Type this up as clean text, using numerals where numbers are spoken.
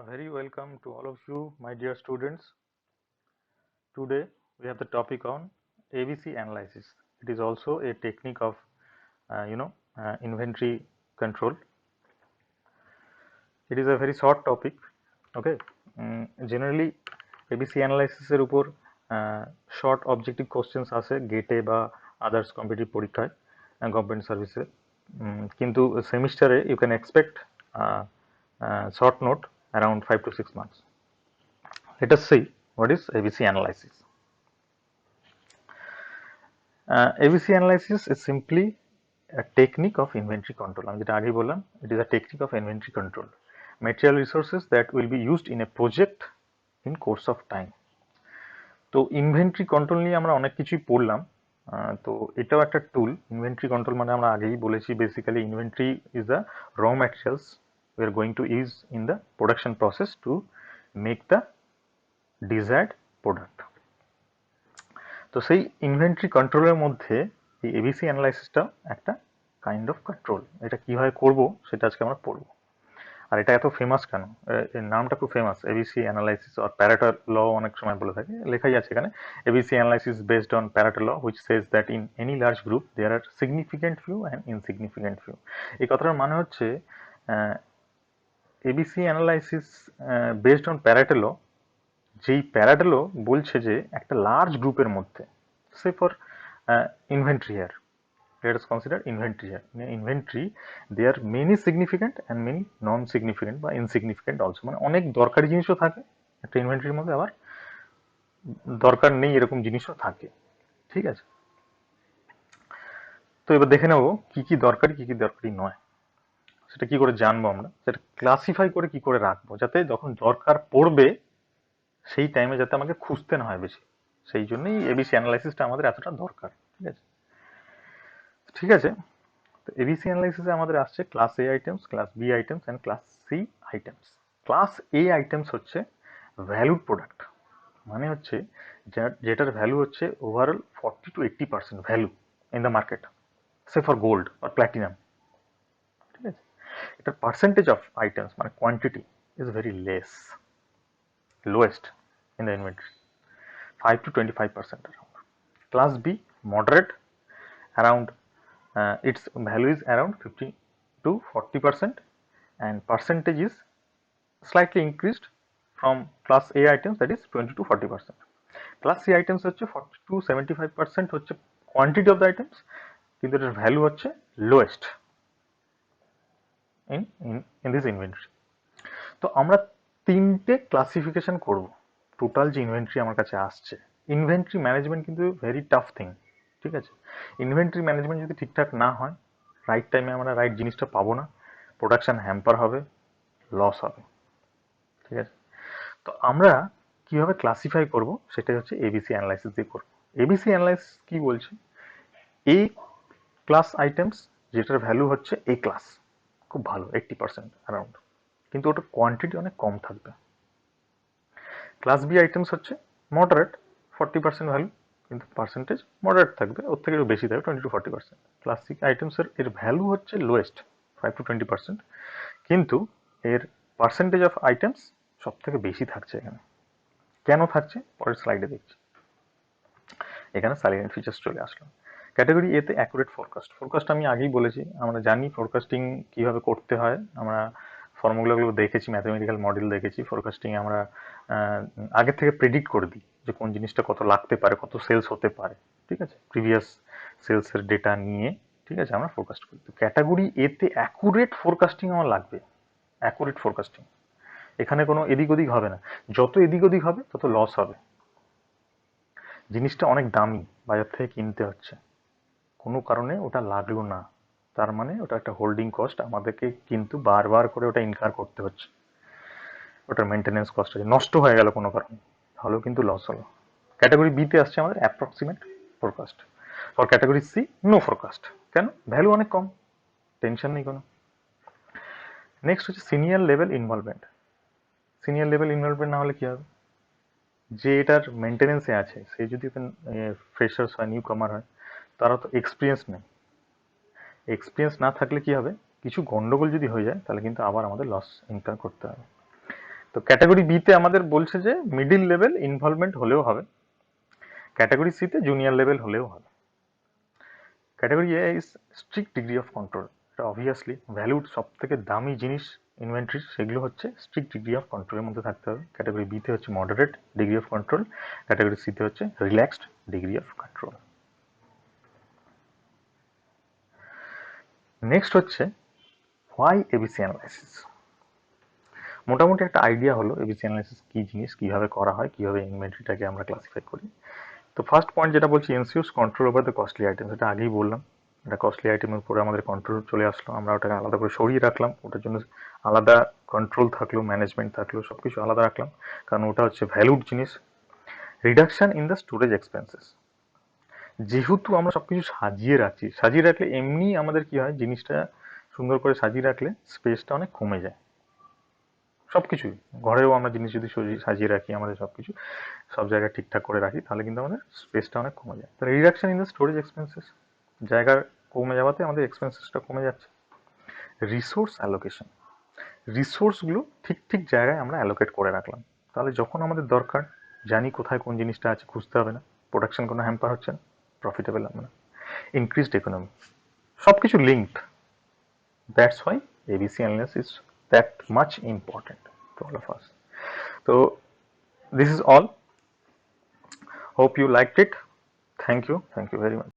A very welcome to all of you, my dear students. Today we have the topic on ABC analysis. It is also a technique of, inventory control. It is a very short topic. Okay. Generally, ABC analysis এর উপর short objective questions আসে গেটে বা others competitive পরীক্ষায় government সার্ভিসে কিন্তু সেমিস্টারে you can expect short note around 5 to 6 marks. Let us see what is ABC analysis. ABC analysis is simply a technique of inventory control. আমি যেটা আগে বললাম, it is a technique of inventory control. Material resources that will be used in a project in course of time. তো inventory control নিয়ে আমরা অনেক কিছুই পড়লাম। তো এটাও একটা টুল। ইনভেন্টরি কন্ট্রোল মানে আমরা আগেই বলেছি, বেসিক্যালি ইনভেন্টরি ইজ দ্য র materials we are going to use in the production process to make the desired product. তো সেই ইনভেন্টরি কন্ট্রোলের মধ্যে এই এবিসি অ্যানালাইসিসটা একটা কাইন্ড অফ কন্ট্রোল। এটা কিভাবে করব সেটা আজকে আমরা পড়ব। আর এটা এত ফেমাস কেন, এর নামটা খুব ফেমাস, এবিসি অ্যানালাইসিস আর প্যারাটা ল অনেক সময় বলে থাকে, লেখাই আছে এখানে ABC analysis based on Pareto law which says that in any large group there are significant few and insignificant few. এই কথাটার মানে হচ্ছে ABC analysis based on Pareto law, যেই প্যারাটা ল বলছে যে একটা লার্জ গ্রুপের মধ্যে, say for inventory here, let us consider inventory here. In inventory there are many significant and many non significant বা insignificant also, মানে অনেক দরকারি জিনিসও থাকে একটা ইনভেন্টরির মধ্যে, আবার দরকার নেই এরকম জিনিসও থাকে। ঠিক আছে, তো এবার দেখে নেব কি কি দরকারি কি কি দরকারি নয়। সেটা কি করে জানবো আমরা, সেটা ক্লাসিফাই করে কি করে রাখবো, যাতে যখন দরকার পড়বে সেই টাইমে যাতে আমাকে খুঁজতে না হয় বেশি। সেই জন্যই এবিসি অ্যানালাইসিসটা আমাদের এতটা দরকার। ঠিক আছে, ঠিক আছে। তো এবিসি অ্যানালাইসিসে আমাদের আসছে class A items, class B items and class C items. Class A items হচ্ছে ভ্যালুড প্রোডাক্ট, মানে হচ্ছে যেটার ভ্যালু হচ্ছে overall 40 to 80% value in the market, say for gold আর প্ল্যাটিনাম। ঠিক আছে, এটার পার্সেন্টেজ অফ আইটেমস মানে quantity is very less, lowest in the inventory, 5 to 25% around. Class B, moderate, around its value is around 50 to 40%, and percentage is slightly increased from class A items, that is 20 to 40%. Class C items হচ্ছে 40 to 75% হচ্ছে quantity of the items, কিন্তু এটার value হচ্ছে lowest in this inventory. তো আমরা তিনটে classification করব total যে ইনভেন্টরি আমার কাছে আসছে। ইনভেন্টরি ম্যানেজমেন্ট কিন্তু ভেরি টাফ থিং। ঠিক আছে, ইনভেন্টরি ম্যানেজমেন্ট যদি ঠিকঠাক না হয়, রাইট টাইমে আমরা রাইট জিনিসটা পাবো না, প্রোডাকশন হ্যাম্পার হবে, লস হবে। ঠিক আছে, তো আমরা কিভাবে ক্লাসিফাই করব সেটাই হচ্ছে এবিসি অ্যানালাইসিস দিয়ে করব। এবিসি অ্যানালাইসিস কি বলছে, এ ক্লাস আইটেমস যেটার ভ্যালু হচ্ছে এ ক্লাস, খুব ভালো 80% অ্যারাউন্ড, কিন্তু ওটার কোয়ান্টিটি অনেক কম থাকবে। ক্লাস বি আইটেমস হচ্ছে মডারেট, 40% ভ্যালু, কিন্তু পার্সেন্টেজ মডারেট থাকবে, ওর থেকে একটু বেশি থাকবে, 20 to 40%। ক্লাস সি আইটেমসের এর ভ্যালু হচ্ছে লোয়েস্ট, 5 to 20%, কিন্তু এর পার্সেন্টেজ অফ আইটেমস সব থেকে বেশি থাকছে এখানে। কেন থাকছে পরের স্লাইডে দেখছি। এখানে সাইলেন্ট ফিচার্স চলে আসলো। ক্যাটাগরি এতে অ্যাকুরেট ফোরকাস্ট। ফোরকাস্ট আমি আগেই বলেছি, আমরা জানি ফোরকাস্টিং কিভাবে করতে হয়, আমরা ফর্মুলাগুলো দেখেছি, ম্যাথমেটিক্যাল মডেল দেখেছি। ফোরকাস্টিং আমরা আগে থেকে প্রেডিক্ট করে দিই যে কোন জিনিসটা কত লাগতে পারে, কত সেলস হতে পারে। ঠিক আছে, প্রিভিয়াস সেলসের ডেটা নিয়ে, ঠিক আছে, আমরা ফোরকাস্ট করি। তো ক্যাটাগরি এতে অ্যাকুরেট ফোরকাস্টিং আমার লাগবে, অ্যাকুরেট ফোরকাস্টিং। এখানে কোনো এদিক ওদিক হবে না, যত এদিক ওদিক হবে তত লস হবে। জিনিসটা অনেক দামি, বাজার থেকে কিনতে হচ্ছে, কোনো কারণে ওটা লাগলো না, তার মানে ওটা একটা হোল্ডিং কস্ট, আমাদেরকে কিন্তু বারবার করে ওটা ইনকার করতে হচ্ছে, ওটার মেনটেনেন্স কস্ট আছে, নষ্ট হয়ে গেল কোনো কারণে, তাহলেও কিন্তু লস হলো। ক্যাটাগরি বিতে আসছে আমাদের approximate forecast. For category C no forecast. কেন? ভ্যালু অনেক কম, টেনশন নেই কোনো। নেক্সট হচ্ছে senior level involvement. Senior level involvement না হলে কি হবে, যে এটার মেনটেনেন্সে আছে সে যদি ফ্রেশার্স হয়, নিউ কামার হয়, তারা তো এক্সপিরিয়েন্স নেই। এক্সপিরিয়েন্স না থাকলে কি হবে, কিছু গন্ডগোল যদি হয়ে যায় তাহলে কিন্তু আবার আমাদের লস ইনকার করতে হবে। তো ক্যাটাগরি বি তে আমাদের বলছে যে মিডিল লেভেল ইনভলভমেন্ট হলেও হবে, ক্যাটাগরি সি তে জুনিয়র লেভেল হলেও হবে। Category A is strict degree of control. এটা অবভিয়াসলি ভ্যালুড সব থেকে দামি জিনিস ইনভেন্টরির, সেগুলো হচ্ছে স্ট্রিক্ট ডিগ্রি অফ কন্ট্রোলের মধ্যে থাকতে হবে। ক্যাটাগরি বি তে হচ্ছে moderate degree of control, category C তে হচ্ছে relaxed degree of control. Next হচ্ছে হোয়াই এবিসি অ্যানালাইসিস। মোটামুটি একটা আইডিয়া হলো এবিসি অ্যানালাইসিস কি জিনিস, কিভাবে করা হয়, কিভাবে ইনভেন্টরিটাকে আমরা ক্লাসিফাই করি। তো ফার্স্ট পয়েন্ট যেটা বলছি, এনসিওস control over the costly item, সেটা আগেই বললাম। এটা কস্টলি আইটেমের উপরে আমাদের কন্ট্রোল চলে আসলো, আমরা ওটাকে আলাদা করে সরিয়ে রাখলাম, ওটার জন্য আলাদা কন্ট্রোল থাকলো, ম্যানেজমেন্ট থাকলো, সবকিছু আলাদা রাখলাম, কারণ ওটা হচ্ছে ভ্যালুড জিনিস। Reduction in the storage expenses, যেহেতু আমরা সবকিছু সাজিয়ে রাখছি, সাজিয়ে রাখলে এমনি আমাদের কি হয়, জিনিসটা সুন্দর করে সাজিয়ে রাখলে স্পেসটা অনেক কমে যায়। সবকিছুই, ঘরেও আমরা জিনিস যদি সাজিয়ে রাখি, আমাদের সবকিছু সব জায়গায় ঠিকঠাক করে রাখি, তাহলে কিন্তু আমাদের স্পেসটা অনেক কমে যায়। তাহলে reduction in the storage expenses, জায়গার কমে যাওয়াতে আমাদের এক্সপেন্সেসটা কমে যাচ্ছে। রিসোর্স অ্যালোকেশন, রিসোর্সগুলো ঠিক ঠিক জায়গায় আমরা অ্যালোকেট করে রাখলাম, তাহলে যখন আমাদের দরকার জানি কোথায় কোন জিনিসটা আছে, খুঁজতে হবে না, প্রোডাকশন কোনো হ্যাম্পার হচ্ছে না, প্রফিটেবল হবে না। ইনক্রিজড ইকোনমি, সব কিছু linked, that's why ABC analysis is that much important to all of us. So this is all. Hope you liked it. Thank you very much.